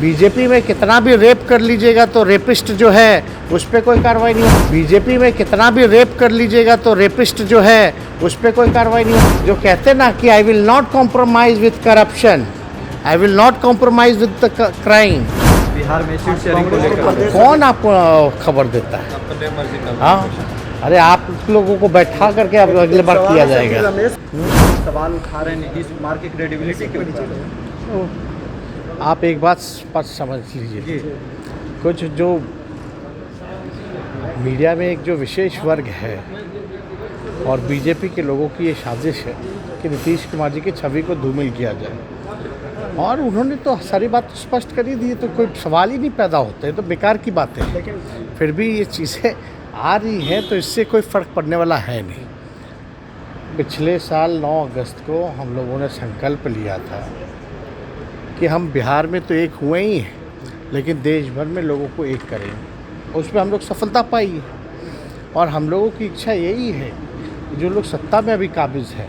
BJP में कितना भी रेप कर लीजिएगा तो रेपिस्ट जो है उस पर कोई कार्रवाई नहीं हो। बीजेपी में कितना भी रेप कर लीजिएगा तो रेपिस्ट जो है उस पर कोई कार्रवाई नहीं हो। जो कहते ना कि I will not compromise with corruption, I will not compromise with the crime. Bihar में सीट शेयरिंग को लेकर कौन आपको खबर देता है? हाँ, अरे आप लोगों को बैठा करके अब अगले बार किया जाएगा। सवाल उठा रहे हैं नीतीश कुमार की क्रेडिबिलिटी के ऊपर। आप एक बात स्पष्ट समझ लीजिए, कुछ जो मीडिया में एक जो विशेष वर्ग है और बीजेपी के लोगों की ये साजिश है कि नीतीश कुमार जी की छवि को धूमिल किया जाए, और उन्होंने तो सारी बात स्पष्ट कर ही दी, तो कोई सवाल ही नहीं पैदा होते, तो बेकार की बातें हैं। लेकिन फिर भी ये चीज़ें आ रही हैं तो इससे कोई फ़र्क पड़ने वाला है नहीं। पिछले साल 9 अगस्त को हम लोगों ने संकल्प लिया था कि हम बिहार में तो एक हुए ही हैं, लेकिन देश भर में लोगों को एक करेंगे। उसमें हम लोग सफलता पाई है, और हम लोगों की इच्छा यही है कि जो लोग सत्ता में अभी काबिज है,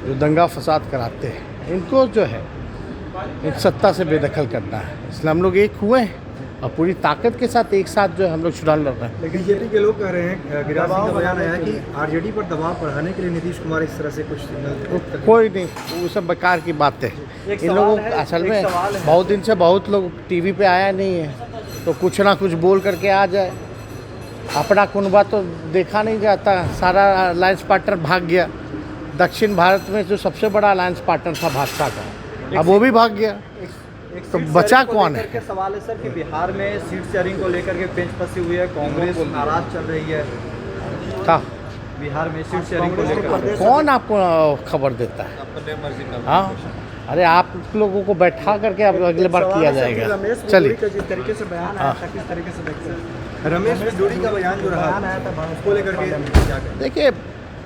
जो दंगा फसाद कराते हैं, इनको जो है इन सत्ता से बेदखल करना है। इसलिए हम लोग एक हुए हैं और पूरी ताकत के साथ एक साथ जो है हम लोग चुनाव लड़ रहे हैं। लेकिन बीजेपी के लोग कह रहे हैं, गिरिराज सिंह का बयान आया कि आरजेडी पर दबाव बढ़ाने के लिए नीतीश कुमार इस तरह से कुछ सिग्नल। कोई नहीं, वो सब बेकार की बात है। इन लोगों असल में बहुत दिन से बहुत लोग टीवी पे आया नहीं है, तो कुछ ना कुछ बोल करके आ जाए। अपना कुनबा तो देखा नहीं जाता, सारा अलायंस पार्टनर भाग गया। दक्षिण भारत में जो सबसे बड़ा अलायंस पार्टनर था भाजपा का, अब वो भी भाग गया, तो बचा कौन है? सवाल है सर कि बिहार में सीट शेयरिंग को लेकर के पेंच फंसी हुई है, कांग्रेस नाराज चल रही है। था बिहार में सीट शेयरिंग को लेकर कौन आपको खबर देता है? हाँ, अरे आप लोगों को बैठा करके अब अगले बार किया जाएगा। चलिए, जिस तरीके से बयान आया था, किस तरीके से देखते हैं? रमेश बिजोड़ी का बयान जो रहा उसको लेकर के क्या कहें? देखिए,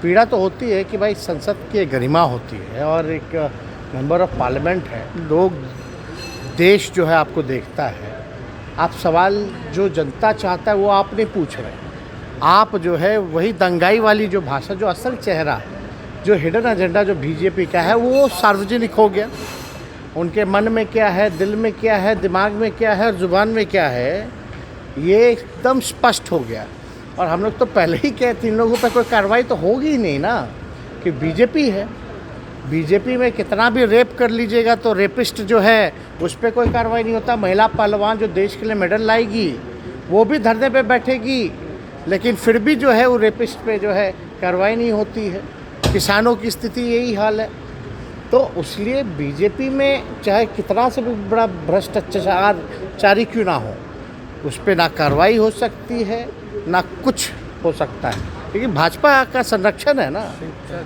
पीड़ा तो होती है कि भाई संसद की गरिमा होती है और एक मेंबर ऑफ पार्लियामेंट है, लोग देश जो है आपको देखता है। आप सवाल जो जनता चाहता है वो आप नहीं पूछ रहे, आप जो है वही दंगाई वाली जो भाषा, जो असल चेहरा, जो हिडन एजेंडा जो बीजेपी का है, वो सार्वजनिक हो गया। उनके मन में क्या है, दिल में क्या है, दिमाग में क्या है और ज़ुबान में क्या है, ये एकदम स्पष्ट हो गया। और हम लोग तो पहले ही कहते इन लोगों पर कोई कार्रवाई तो होगी ही नहीं ना, कि बीजेपी है। बीजेपी में कितना भी रेप कर लीजिएगा तो रेपिस्ट जो है उस पर कोई कार्रवाई नहीं होता। महिला पहलवान जो देश के लिए मेडल लाएगी वो भी धरने पे बैठेगी, लेकिन फिर भी जो है वो रेपिस्ट पे जो है कार्रवाई नहीं होती है। किसानों की स्थिति यही हाल है। तो इसलिए बीजेपी में चाहे कितना से भी बड़ा भ्रष्टाचारी क्यों ना हो, उस पर ना कार्रवाई हो सकती है ना कुछ हो सकता है, क्योंकि भाजपा का संरक्षण है ना।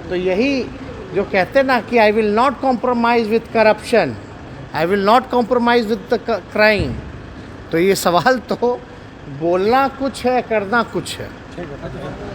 तो यही जो कहते ना कि I will not compromise with corruption, I will not compromise with the crime, तो ये सवाल तो बोलना कुछ है, करना कुछ है।